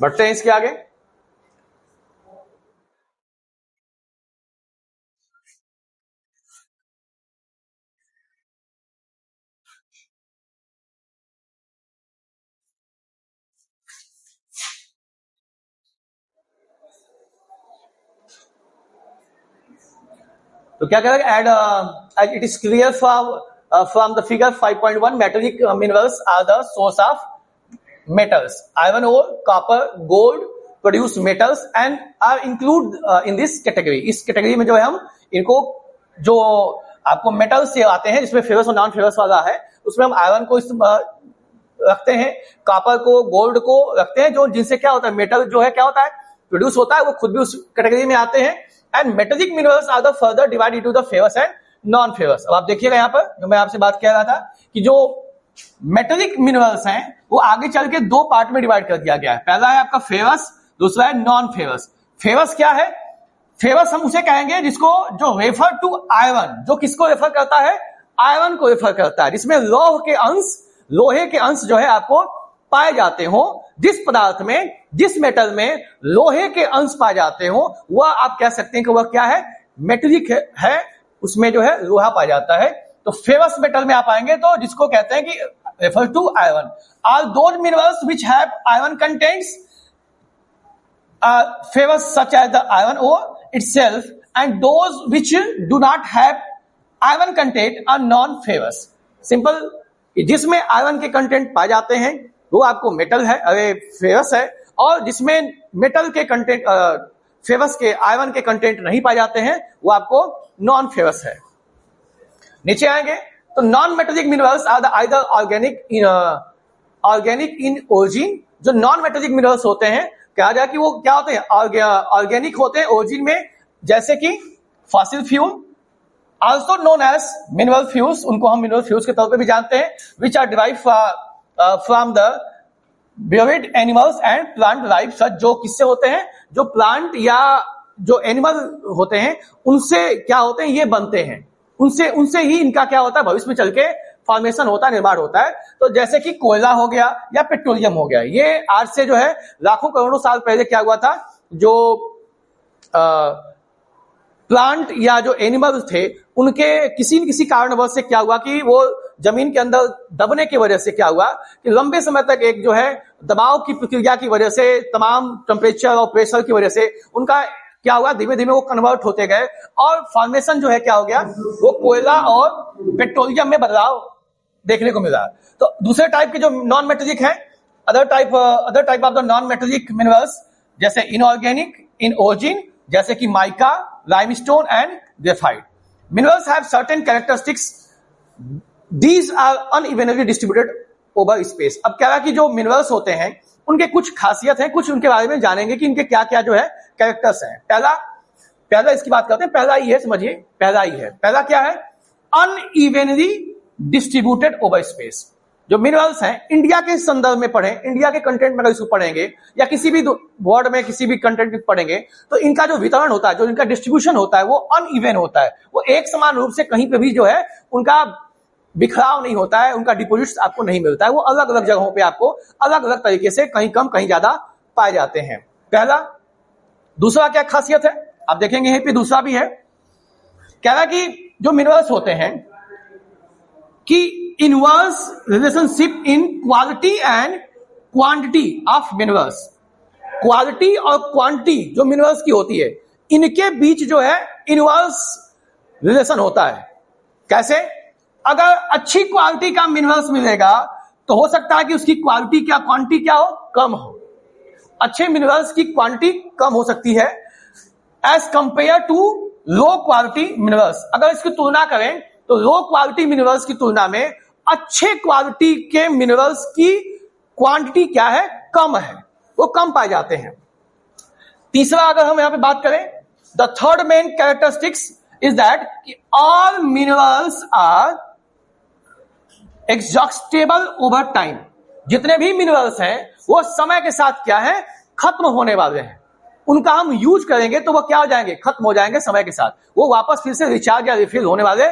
बढ़ते हैं इसके आगे। तो क्या करेगा, and it is clear from the figure 5.1 metallic minerals are the source of metals, iron ore, copper, gold produce metals and are include in this category. इस कैटेगरी में जो है हम इनको, जो आपको मेटल्स से आते हैं जिसमें फेरस और नॉन फेरस वाला है, उसमें हम आयरन को रखते हैं, कॉपर को, गोल्ड को रखते हैं, जो जिनसे क्या होता है, मेटल जो है क्या होता है, प्रोड्यूस होता है, वो खुद भी उस कैटेगरी में आते हैं। And metallic minerals are the further divide into the ferrous and non ferrous. अब आप देखिएगा यहाँ पर जो मैं आपसे बात कह रहा था कि जो मेटेलिक मिनरल्स हैं वो आगे चल के दो पार्ट में डिवाइड कर दिया गया है। पहला है आपका फेरस, दूसरा है नॉन फेरस। फेरस क्या है? फेरस हम उसे कहेंगे जिसको, जो रेफर टू आयरन, जो किसको रेफर करता है, आयरन को रेफर करता है, जिसमें लोहे के अंश जो है आपको पाए जाते हो। जिस पदार्थ में, जिस मेटल में लोहे के अंश पाए जाते हो वह आप कह सकते हैं कि वह क्या है, मेटेलिक है, उसमें जो है लोहा पाया जाता है। तो फेरस मेटल में आप आएंगे तो जिसको कहते हैं कि refer to iron. Are those minerals which have iron contents ferrous such as the iron ore itself, and those which do not have iron content are non ferrous। Simple, जिसमें iron के कंटेंट पाए जाते हैं वो आपको metal है, अरे ferrous है, और जिसमें मेटल के कंटेंट, फेरस के, आयरन के कंटेंट नहीं पाए जाते हैं वो आपको नॉन फेरस है। नीचे आएंगे तो non metallic minerals are the either organic in origin. जो नॉन मेटेलिक मिनरल्स होते हैं, कहा जाए कि वो क्या होते हैं, ऑर्गेनिक होते हैं ओरिजिन में, जैसे कि fossil fuel, also known as mineral fuels, उनको हम मिनरल फ्यूल्स के तौर पे भी जानते हैं, which are derive from the buried animals and plant life. Such जो किससे होते हैं, जो प्लांट या जो एनिमल होते हैं उनसे क्या होते हैं, ये बनते हैं, उनसे ही इनका क्या होता है, भविष्य में चल के फॉर्मेशन होता है, निर्माण होता है। तो जैसे कि कोयला हो गया या पेट्रोलियम हो गया, ये आज से जो है लाखों करोड़ों साल पहले क्या हुआ था, जो प्लांट या जो एनिमल थे उनके किसी न किसी कारणवश से क्या हुआ कि वो जमीन के अंदर दबने की वजह से क्या हुआ कि लंबे समय तक एक जो है दबाव की प्रक्रिया की वजह से, तमाम टेम्परेचर और प्रेशर की वजह से उनका क्या हुआ, धीमे धीमे वो कन्वर्ट होते गए और फॉर्मेशन जो है क्या हो गया, वो कोयला और पेट्रोलियम में बदलाव देखने को मिला। तो दूसरे टाइप के जो नॉन मेटेलिक है, other type of the non metallic minerals, जैसे इनऑर्गेनिक इन ओरिजिन, जैसे कि mica, limestone and graphite. Minerals have certain characteristics, these are unevenly distributed over space. अब क्या है कि जो मिनरल्स होते हैं उनके कुछ खासियत है, कुछ उनके बारे में जानेंगे कि इनके क्या क्या जो है कैरेक्टर्स हैं। पहला इसकी बात करते हैं, पहला ही है, समझिए पहला ही है। पहला क्या है, अनइवनली डिस्ट्रीब्यूटेड ओवर स्पेस। जो मिनरल्स हैं, इंडिया के संदर्भ में पढ़ें, इंडिया के कंटेंट में अगर इसको पढ़ेंगे या किसी भी वर्ड में किसी भी कंटेंट में पढ़ेंगे तो इनका जो वितरण होता है, जो इनका डिस्ट्रीब्यूशन होता है वो अनइवन होता है। वो एक समान रूप से कहीं पे भी जो है उनका बिखराव नहीं होता है, उनका डिपोजिट्स आपको नहीं मिलता है, वो अलग अलग जगहों पे आपको अलग अलग तरीके से कहीं कम कहीं ज्यादा पाए जाते हैं। पहला। दूसरा क्या खासियत है, आप देखेंगे यहीं पे दूसरा भी है, कह रहा कि जो मिनरल्स होते हैं कि inverse relationship in quality and quantity of minerals. Quality और क्वांटिटी जो मिनरल्स की होती है, इनके बीच जो है इनवर्स रिलेशन होता है। कैसे? अगर अच्छी क्वालिटी का मिनरल्स मिलेगा तो हो सकता है कि उसकी क्वालिटी क्या, क्वांटिटी क्या हो, कम हो। अच्छे मिनरल्स की क्वांटिटी कम हो सकती है as compare to low quality minerals. अगर इसकी तुलना करें तो लो क्वालिटी मिनरल्स की तुलना में अच्छे क्वालिटी के मिनरल्स की क्वांटिटी क्या है, कम है, वो कम पाए जाते हैं। तीसरा अगर हम यहां पे बात करें, the third main characteristics is that all minerals are exhaustible over time. जितने भी मिनरल्स हैं वो समय के साथ क्या है, खत्म होने वाले हैं। उनका हम यूज करेंगे तो वो क्या हो जाएंगे, खत्म हो जाएंगे समय के साथ। वो वापस फिर से रिचार्ज या रिफिल होने वाले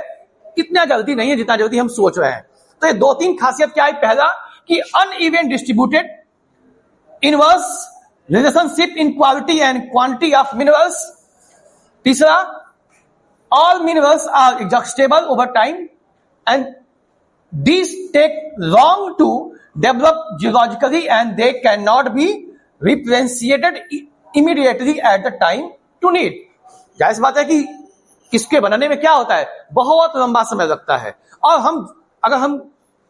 इतना जल्दी नहीं है जितना जल्दी हम सोच रहे हैं। तो ये दो तीन खासियत क्या है, पहला कि uneven distributed, inverse relationship in quality and quantity of minerals. तीसरा, all minerals are exhaustible over time and these take long to develop geologically and they cannot be replicated immediately at the time to need। जाहिर बात है कि इसके बनने में क्या होता है, बहुत लंबा समय लगता है। और अगर हम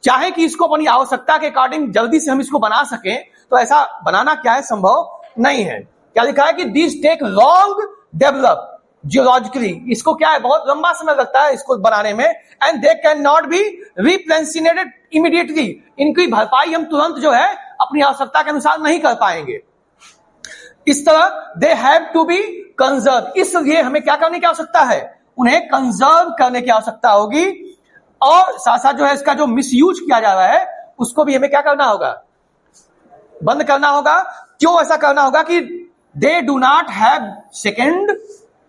चाहे कि इसको अपनी आवश्यकता के अकॉर्डिंग जल्दी से हम इसको बना सकें, तो ऐसा बनाना क्या है, संभव नहीं है। क्या लिखा है कि this take long develop geologically, इसको क्या है, बहुत लंबा समय लगता है इसको बनाने में। And they can not be replenished immediately, इनकी भरपाई हम तुरंत जो है अपनी आवश्यकता के अनुसार नहीं कर पाएंगे। इस तरह they have to be conserve, इसलिए हमें क्या करने की आवश्यकता है, उन्हें कंजर्व करने की आवश्यकता होगी। और साथ साथ जो है इसका जो मिसयूज किया जा रहा है उसको भी हमें क्या करना होगा, बंद करना होगा। क्यों ऐसा करना होगा कि they do not have second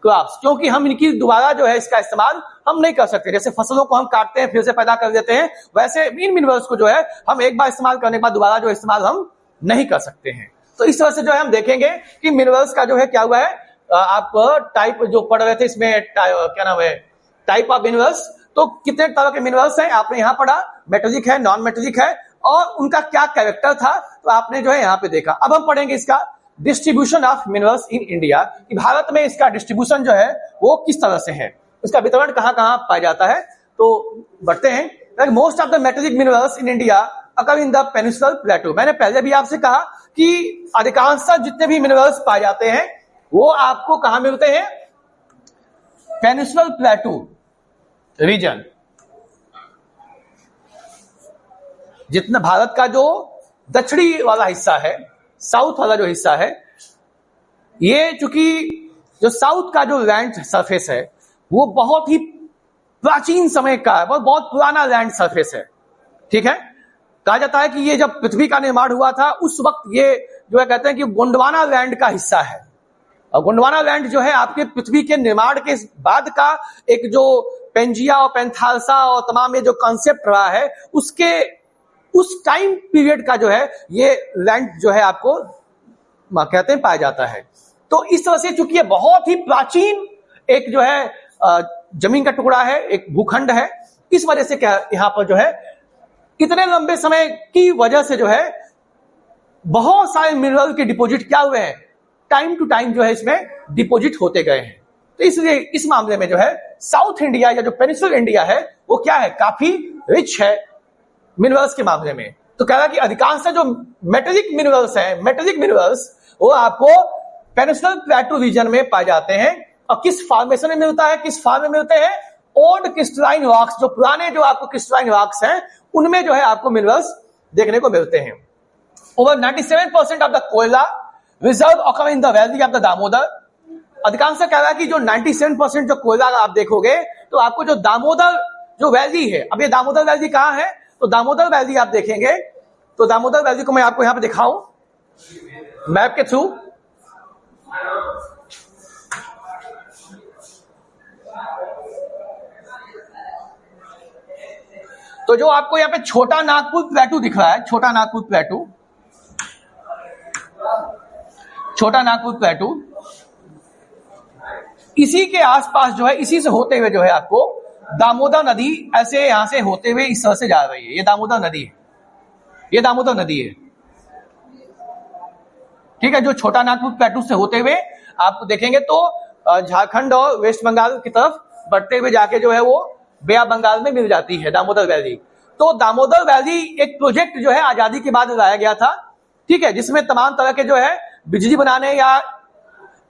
crops, क्योंकि हम इनकी दोबारा जो है इसका इस्तेमाल हम नहीं कर सकते। जैसे फसलों को हम काटते हैं फिर से पैदा कर देते हैं, वैसे इन मिनरल्स को जो है हम एक बार इस्तेमाल करने के बाद दोबारा जो इस्तेमाल हम नहीं कर सकते हैं। तो इस तरह से जो है हम देखेंगे कि मिनरल्स का जो है क्या हुआ है, आप टाइप जो पढ़ रहे थे इसमें क्या नाम है, टाइप ऑफ मिनरल्स। तो कितने तरह के मिनरल्स हैं आपने यहां पढ़ा, मेटेलिक है, नॉन मेटेलिक है, और उनका क्या कैरेक्टर था तो आपने जो है यहां पे देखा। अब हम पढ़ेंगे इसका distribution of minerals in India, कि भारत में इसका डिस्ट्रीब्यूशन जो है वो किस तरह से है, उसका वितरण कहां कहां पाया जाता है। तो बढ़ते हैं। Most of the metallic minerals in India occur in the peninsular प्लेटू। मैंने पहले भी आपसे कहा कि अधिकांशतः जितने भी मिनरल्स पाए जाते हैं वो आपको कहां मिलते हैं, पेनिनसुलर प्लेटू रीजन। जितना भारत का जो दक्षिणी वाला हिस्सा है, साउथ वाला जो हिस्सा है, ये चूंकि जो साउथ का जो लैंड सरफेस है वो बहुत ही प्राचीन समय का है, बहुत पुराना लैंड सरफेस है। ठीक है, कहा जाता है कि ये जब पृथ्वी का निर्माण हुआ था उस वक्त ये जो है कहते हैं कि गोंडवाना लैंड का हिस्सा है। और गोंडवाना लैंड जो है आपके पृथ्वी के निर्माण के बाद का एक जो पेंजिया और पेंथालसा और तमाम ये जो कॉन्सेप्ट रहा है उसके उस टाइम पीरियड का जो है ये लैंड जो है आपको कहते हैं पाया जाता है। तो इस तरह से चूंकि ये बहुत ही प्राचीन एक जो है जमीन का टुकड़ा है, एक भूखंड है, इस वजह से क्या यहां पर जो है इतने लंबे समय की वजह से जो है बहुत सारे मिनरल के डिपॉजिट क्या हुए हैं, टाइम टू टाइम जो है इसमें डिपॉजिट होते गए हैं। तो इसलिए इस मामले में जो है साउथ इंडिया या जो पेनिनसुलर इंडिया है वो क्या है, काफी रिच है मिनरल्स के मामले में। तो कह रहा है कि अधिकांश जो मेटेलिक मिनरल्स हैं, मेटेलिक मिनरल्स वो आपको पेनिनसुलर प्लेटू रीजन में पाए जाते हैं। और किस फॉर्मेशन में मिलता है, किस फॉर्म में मिलते हैं, ओल्ड क्रिस्टलाइन रॉक्स, जो पुराने जो आपको क्रिस्टलाइन रॉक्स हैं उनमें जो है आपको मिनरल्स देखने को मिलते हैं। ओवर 97% ऑफ द कोयला reserve occur in the valley of the Damodar. अधिकांश कह रहा है कि जो 97% जो कोयला आप देखोगे तो आपको जो दामोदर जो वैली है, अब ये दामोदर वैली कहां है, तो दामोदर वैली आप देखेंगे तो दामोदर वैली को मैं आपको यहां पे दिखाऊं मैप के थ्रू। तो जो आपको यहां पे छोटा नागपुर प्लेटू दिख रहा है, छोटा नागपुर प्लेटू, छोटा नागपुर प्लेटू, इसी के आसपास जो है, इसी से होते हुए जो है आपको दामोदर नदी ऐसे यहां से होते हुए इस तरह से जा रही है। ये दामोदर नदी है, ये दामोदर नदी है। ठीक है, जो छोटा नागपुर प्लेटू से होते हुए आप देखेंगे तो झारखंड और वेस्ट बंगाल की तरफ बढ़ते हुए जाके जो है वो बे ऑफ बंगाल में मिल जाती है दामोदर वैली। तो दामोदर वैली एक प्रोजेक्ट जो है आजादी के बाद लाया गया था, ठीक है, जिसमें तमाम तरह के जो है बिजली बनाने या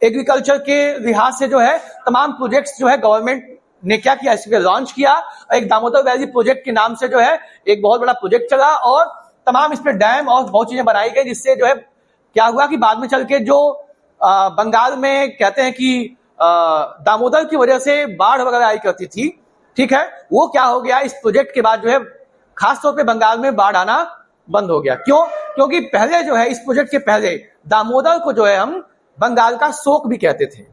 एग्रीकल्चर के लिहाज से जो है तमाम प्रोजेक्ट्स जो है गवर्नमेंट ने क्या किया, इस पे लॉन्च किया। एक दामोदर वैली प्रोजेक्ट के नाम से जो है एक बहुत बड़ा प्रोजेक्ट चला और तमाम इस पे डैम और बहुत चीजें बनाई गई, जिससे जो है क्या हुआ कि बाद में चल के जो बंगाल में कहते हैं कि दामोदर की वजह से बाढ़ वगैरह आई करती थी, ठीक है, वो क्या हो गया इस प्रोजेक्ट के बाद जो है खासतौर पे बंगाल में बाढ़ आना बंद हो गया। क्यों? क्योंकि पहले जो है इस प्रोजेक्ट के पहले दामोदर को जो है हम बंगाल का शोक भी कहते थे,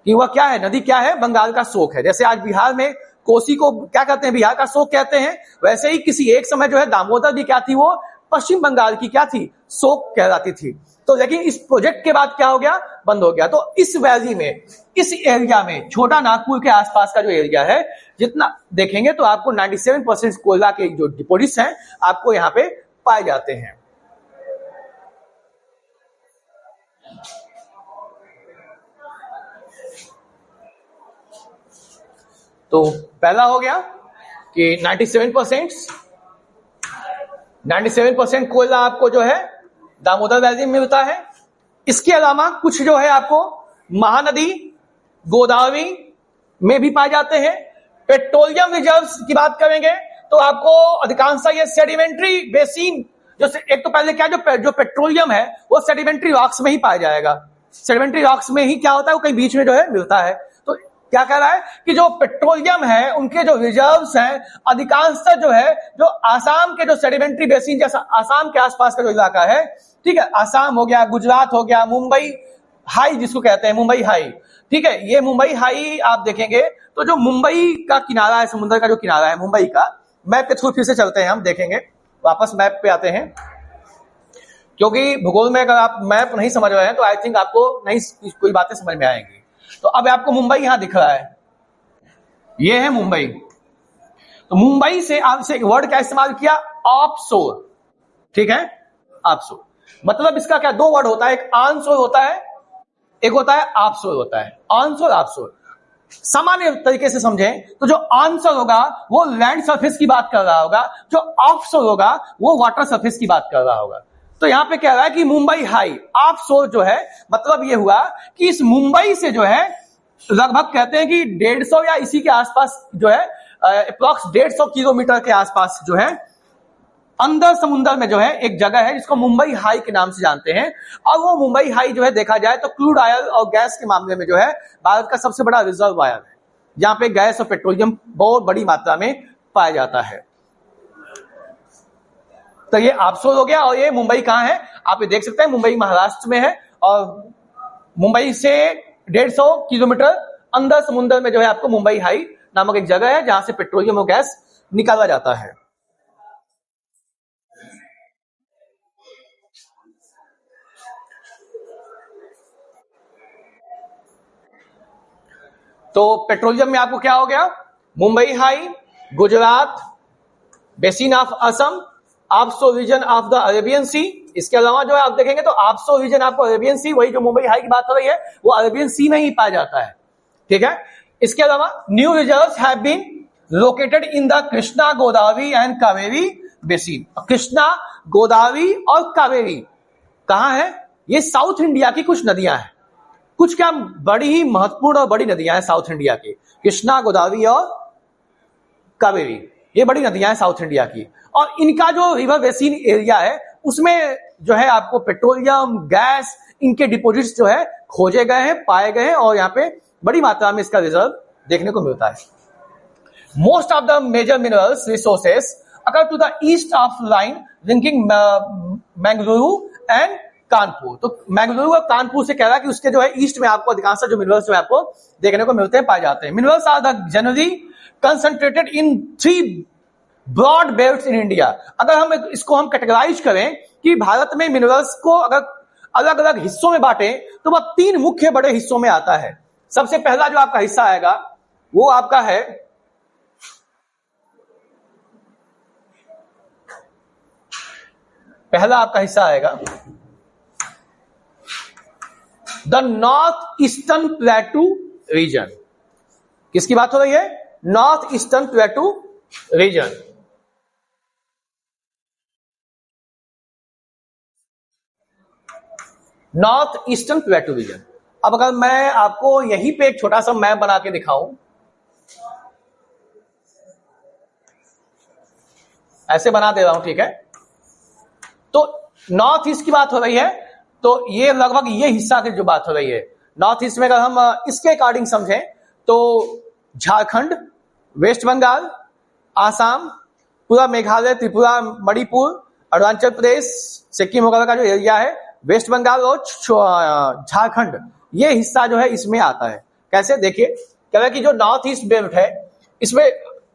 कि वह क्या है, नदी क्या है, बंगाल का शोक है। जैसे आज बिहार में कोसी को क्या कहते हैं, बिहार का शोक कहते हैं, वैसे ही किसी एक समय जो है दामोदर भी क्या थी, वो पश्चिम बंगाल की क्या थी, शोक कहलाती थी। तो लेकिन इस प्रोजेक्ट के बाद क्या हो गया, बंद हो गया। तो इस वैली में, इस एरिया में, छोटा नागपुर के आसपास का जो एरिया है, जितना देखेंगे तो आपको 97% कोयला के जो डिपोजिट्स हैं आपको यहाँ पे पाए जाते हैं। तो पहला हो गया कि 97% कोयला आपको जो है दामोदर वैली में मिलता है। इसके अलावा कुछ जो है आपको महानदी गोदावरी में भी पाए जाते हैं। पेट्रोलियम रिजर्व्स की बात करेंगे तो आपको अधिकांश ये सेडिमेंट्री बेसिन, जो एक तो पहले क्या जो पेट्रोलियम है वो सेडिमेंट्री रॉक्स में ही पाया जाएगा। सेडिमेंट्री रॉक्स में ही क्या होता है, वो कहीं बीच में जो है मिलता है। तो क्या कह रहा है कि जो पेट्रोलियम है उनके जो रिजर्व्स हैं अधिकांशतः जो है जो आसाम के जो सेडिमेंट्री बेसिन जैसा आसाम के आसपास का जो इलाका है, ठीक है, आसाम हो गया, गुजरात हो गया, मुंबई हाई जिसको कहते हैं, मुंबई हाई, ठीक है, ये मुंबई हाई आप देखेंगे तो जो मुंबई का किनारा है, समुद्र का जो किनारा है मुंबई का, मैप के थ्रू फिर से चलते हैं, हम देखेंगे, वापस मैप पे आते हैं, क्योंकि भूगोल में अगर आप मैप नहीं समझ रहे हैं तो आई थिंक आपको नहीं कोई बातें समझ में आएंगी। तो अब आपको मुंबई यहां दिख रहा है, ये है मुंबई। तो मुंबई से आपसे एक वर्ड क्या इस्तेमाल किया, ऑफशोर, ठीक है, ऑफशोर। मतलब इसका क्या, दो वर्ड होता है, एक ऑनशोर होता है, एक होता है ऑफशोर होता है। ऑनशोर ऑफशोर सामान्य तरीके से समझें तो जो ऑनशोर होगा वो लैंड सरफेस की बात कर रहा होगा, जो ऑफशोर होगा वो वाटर सरफेस की बात कर रहा होगा। तो यहां पे कह रहा है कि मुंबई हाई ऑफशोर जो है, मतलब ये हुआ कि इस मुंबई से जो है लगभग कहते हैं कि 150 या इसी के आसपास जो है अप्रोक्स 150 किलोमीटर के आसपास जो है अंदर समुद्र में जो है एक जगह है जिसको मुंबई हाई के नाम से जानते हैं। और वो मुंबई हाई जो है देखा जाए तो क्रूड ऑयल और गैस के मामले में जो है भारत का सबसे बड़ा रिजर्वायर है, जहां पे गैस और पेट्रोलियम बहुत बड़ी मात्रा में पाया जाता है। तो ये ऑफशोर हो गया। और ये मुंबई कहां है, आप ये देख सकते हैं, मुंबई महाराष्ट्र में है और मुंबई से 150 किलोमीटर अंदर समुद्र में जो है आपको मुंबई हाई नामक एक जगह है जहां से पेट्रोलियम और गैस निकाला जाता है। तो पेट्रोलियम में आपको क्या हो गया, Mumbai high, Gujarat, basin of Assam, offshore region of the Arabian sea. इसके अलावा जो है आप देखेंगे तो ऑफशोर रीजन आपको अरेबियन सी, वही जो मुंबई हाई की बात हो रही है वो अरेबियन सी में ही पाया जाता है, ठीक है। इसके अलावा new reserves have been located in the Krishna Godavari and Kaveri basin. Krishna, Godavari और कावेरी कहां है, ये साउथ इंडिया की कुछ नदियां हैं, कुछ क्या बड़ी ही महत्वपूर्ण और बड़ी नदियां हैं साउथ इंडिया की, कृष्णा, गोदावरी और कावेरी, ये बड़ी नदियां हैं साउथ इंडिया की। और इनका जो रिवर बेसिन एरिया है उसमें जो है आपको पेट्रोलियम, गैस, इनके डिपोजिट्स जो है खोजे गए हैं, पाए गए हैं और यहाँ पे बड़ी मात्रा में इसका रिजर्व देखने को मिलता है। Most of the major minerals resources occur to the east of line linking Mangaluru and Kanpur. तो मैंगलुरु और कानपुर से कह रहा है कि उसके जो है ईस्ट में आपको अधिकांश जो मिनरल्स जो है आपको देखने को मिलते हैं, पाए जाते हैं। Minerals are the generally concentrated in 3 broad belts in India. अगर हम इसको हम कैटेगराइज करें कि भारत में मिनरल्स को अगर अलग अलग हिस्सों में बांटे तो वह 3 मुख्य बड़े हिस्सों में आता है। सबसे पहला जो आपका हिस्सा आएगा वो आपका है the north eastern plateau region. किसकी बात हो रही है, north eastern plateau region. North eastern plateau region. अब अगर मैं आपको यहीं पे एक छोटा सा मैप बना के दिखाऊं, ऐसे बना दे रहा हूं, ठीक है। तो नॉर्थ ईस्ट की बात हो रही है तो ये लगभग ये हिस्सा की जो बात हो रही है नॉर्थ ईस्ट में, अगर हम इसके अकॉर्डिंग समझें तो झारखंड, वेस्ट बंगाल, आसाम, पूरा मेघालय, त्रिपुरा, मणिपुर, अरुणाचल प्रदेश, सिक्किम वगैरह का जो एरिया है, वेस्ट बंगाल और झारखंड, ये हिस्सा जो है इसमें आता है। कैसे, देखिए कह रहा है कि जो नॉर्थ ईस्ट बेल्ट है इसमें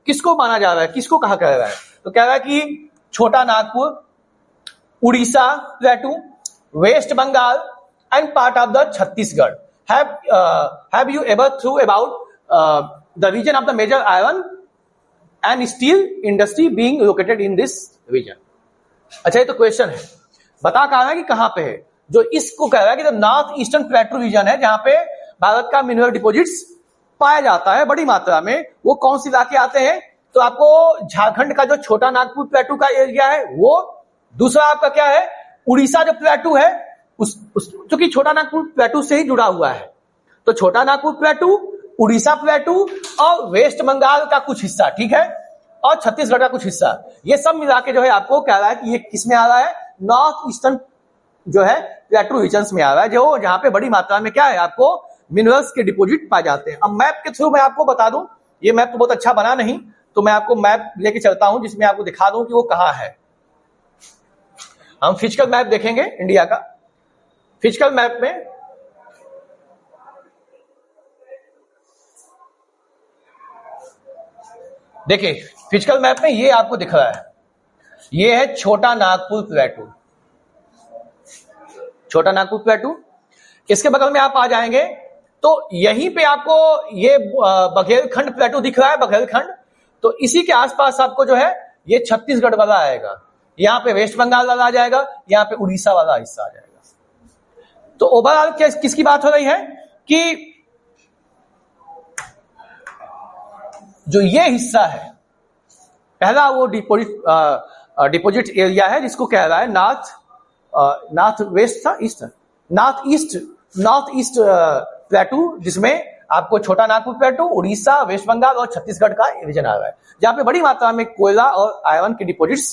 किसको माना जा रहा है, किसको कहा कह रहा है, तो कह रहा है कि छोटा Nagpur, Orissa प्लेटू, waste Bengal and part of the Chhattisgarh have you ever thought about the region of the major iron and steel industry being located in this region? अच्छा, ये तो क्वेश्चन है, बता कहा है कि कहां पे है। जो इसको कह रहा है कि जो नॉर्थ ईस्टर्न प्लेटू रीजन है जहां पे भारत का मिनरल डिपोजिट्स पाया जाता है बड़ी मात्रा में। वो कौन से इलाके आते हैं? तो आपको झारखंड का जो छोटा नागपुर प्लेटू का एरिया है वो, दूसरा आपका क्या है, उड़ीसा जो प्लेटू है चूंकि छोटा नागपुर प्लेटू से ही जुड़ा हुआ है, तो छोटा नागपुर प्लेटू, उड़ीसा प्लेटू और वेस्ट बंगाल का कुछ हिस्सा, ठीक है, और छत्तीसगढ़ का कुछ हिस्सा, ये सब मिला के जो है आपको कह रहा है कि ये किस में आ रहा है, नॉर्थ ईस्टर्न जो है प्लेटू रीजन्स में आ रहा है, जो जहां पे बड़ी मात्रा में क्या है आपको मिनरल्स के डिपॉजिट पाए जाते हैं। अब मैप के थ्रू मैं आपको बता दूं, ये मैप तो बहुत अच्छा बना नहीं, तो मैं आपको मैप लेके चलता हूं जिसमें आपको दिखा दूं कि वो कहां है। हम फिजिकल मैप देखेंगे इंडिया का। फिजिकल मैप में देखिए, फिजिकल मैप में ये आपको दिख रहा है, ये है छोटा नागपुर प्लेटू, छोटा नागपुर प्लेटू। इसके बगल में आप आ जाएंगे तो यहीं पे आपको ये बघेलखंड प्लेटू दिख रहा है, बघेलखंड, तो इसी के आसपास आपको जो है ये छत्तीसगढ़ वाला आएगा, यहां पे वेस्ट बंगाल वाला आ जाएगा, यहां पे उड़ीसा वाला हिस्सा आ जाएगा। तो ओवरऑल किसकी बात हो रही है कि जो ये हिस्सा है, पहला वो डिपॉजिट एरिया है जिसको कह रहा है नॉर्थ वेस्ट था, ईस्ट, नॉर्थ ईस्ट प्लेटू, जिसमें आपको छोटा नागपुर प्लेटू, उड़ीसा, वेस्ट बंगाल और छत्तीसगढ़ का रीजन आ रहा है, जहां पे बड़ी मात्रा में कोयला और आयरन के डिपॉजिट्स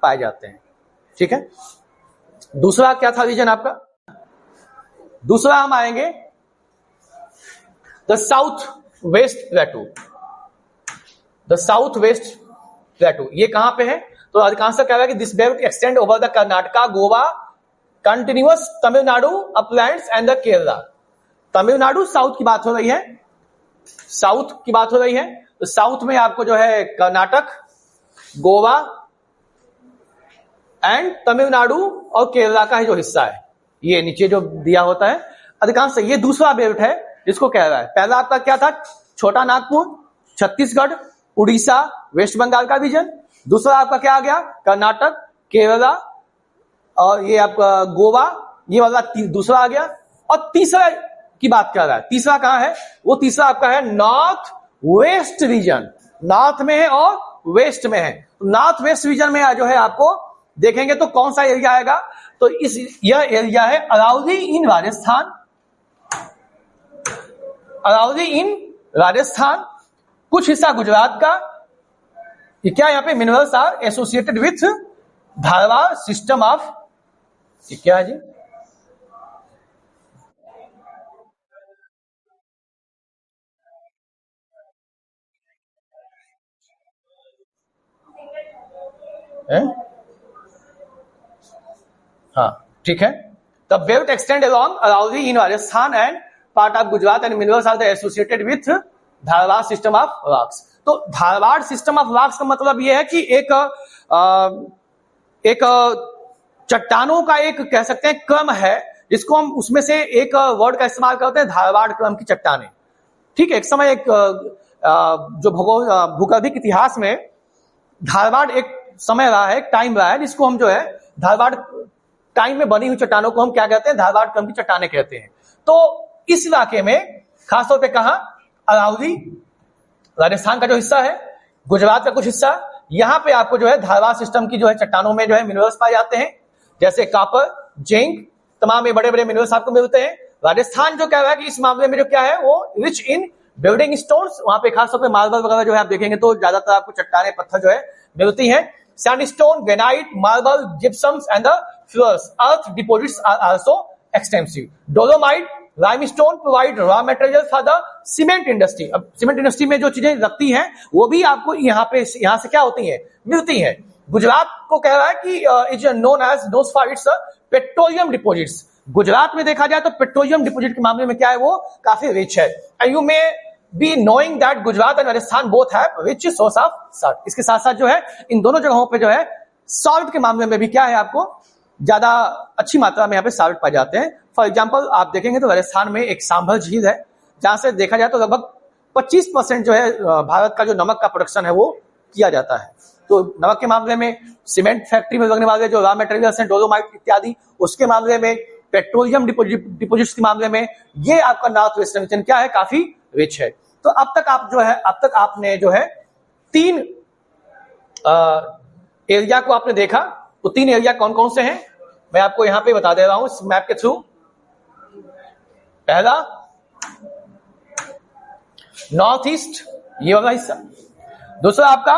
पाए जाते हैं, ठीक है। दूसरा क्या था रीजन आपका? दूसरा हम आएंगे the south west प्लेटू, the south west प्लेटू, ये कहां पे है? तो अधिकांश कह रहा है कि this belt extend over the Karnataka, Goa, continuous Tamil Nadu Uplands and the Kerala. Tamil Nadu south की बात हो रही है, साउथ की बात हो रही है, तो साउथ में आपको जो है कर्नाटक, गोवा एंड तमिलनाडु और केरला का जो हिस्सा है, ये नीचे जो दिया होता है अधिकांश, ये दूसरा बेल्ट है जिसको कह रहा है। पहला आपका क्या था? छोटा नागपुर, छत्तीसगढ़, उड़ीसा, वेस्ट बंगाल का रीजन। दूसरा आपका क्या आ गया? कर्नाटक, केरला और ये आपका गोवा, ये वाला दूसरा आ गया। और तीसरा की बात कर रहा है, तीसरा कहां है? वो तीसरा आपका है नॉर्थ वेस्ट रीजन, नॉर्थ में है और वेस्ट में है। नॉर्थ वेस्ट रीजन में जो है आपको देखेंगे तो कौन सा एरिया आएगा? तो यह एरिया है अरावली इन राजस्थान, अरावली इन राजस्थान, कुछ हिस्सा गुजरात का। ये क्या यहाँ पे minerals are associated with Dharwar system of, ये क्या है जी? हाँ ठीक है। The belt extend along Aravalli in Rajasthan and part of Gujarat and minerals are associated with Dharwar system of rocks. तो धारवाड़ सिस्टम ऑफ रॉक्स का मतलब यह है कि एक चट्टानों का एक कह सकते हैं क्रम है, जिसको हम उसमें से एक वर्ड का इस्तेमाल करते हैं, धारवाड़ क्रम की चट्टानें। ठीक है, एक समय एक जो भूगर्भिक इतिहास में धारवाड़ एक समय रहा है, एक टाइम रहा है, जिसको हम जो है धारवाड़ टाइम में बनी हुई चट्टानों को हम क्या कहते हैं? धारवाड़ क्रम की चट्टानें कहते हैं। तो इस इलाके में खासतौर पे कहा अरावली राजस्थान का जो हिस्सा है, गुजरात का कुछ हिस्सा, यहां पे आपको जो है धारवाड़ सिस्टम की जो है चट्टानों में जो है मिनरल्स पाए जाते हैं, जैसे कॉपर, जिंक, तमाम ये बड़े बड़े मिनरल्स आपको मिलते हैं। राजस्थान जो कह रहा है कि इस मामले में जो क्या है वो रिच इन बिल्डिंग स्टोन्स, वहां पे खासतौर पे मार्बल वगैरह जो है आप देखेंगे तो ज्यादातर आपको चट्टाने पत्थर जो है मिलती हैं। Sandstone, granite, marble, gypsums and the fuller's earth deposits are also extensive. Dolomite, limestone provide raw material for the cement industry. अब सीमेंट इंडस्ट्री में जो चीजें लगती हैं वो भी आपको यहाँ से क्या होती हैं? मिलती हैं। गुजरात को कह रहा है कि is known as knows for its petroleum deposits. Gujarat में देखा जाए तो पेट्रोलियम डिपॉजिट के मामले में क्या है वो काफी रिच है। And you may be knowing that Gujarat and Rajasthan both have rich source of salt. इसके साथ साथ जो है इन दोनों जगहों पे जो है सॉल्ट के मामले में भी क्या है आपको ज्यादा अच्छी मात्रा में यहाँ पे सॉल्ट पाए जाते हैं। फॉर एग्जाम्पल आप देखेंगे तो राजस्थान में एक सांभर झील है, जहां से देखा जाए तो लगभग 25% जो है भारत का जो नमक का प्रोडक्शन है वो किया जाता है। तो नमक के मामले में, सीमेंट फैक्ट्री में लगने वाले जो रॉ मटेरियल्स हैं, डोलोमाइट इत्यादि, उसके मामले में, पेट्रोलियम डिपोजिट्स के मामले में, ये आपका नॉर्थ वेस्टर्न रीजन क्या है? काफी रिच है। तो अब तक आपने जो है 3 एरिया को आपने देखा। तो 3 एरिया कौन कौन से हैं मैं आपको यहां पे बता दे रहा हूं इस मैप के थ्रू। पहला नॉर्थ ईस्ट, ये वाला हिस्सा। दूसरा आपका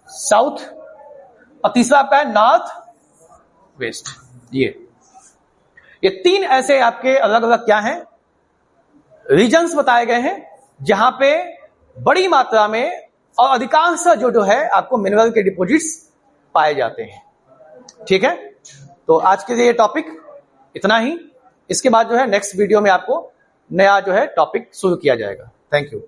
साउथ, और तीसरा आपका है नॉर्थ वेस्ट। ये 3 ऐसे आपके अलग अलग क्या हैं, रीजन्स बताए गए हैं जहां पे बड़ी मात्रा में और अधिकांश जो है आपको मिनरल के डिपॉजिट्स पाए जाते हैं। ठीक है, तो आज के लिए ये टॉपिक इतना ही। इसके बाद जो है नेक्स्ट वीडियो में आपको नया जो है टॉपिक शुरू किया जाएगा। Thank you.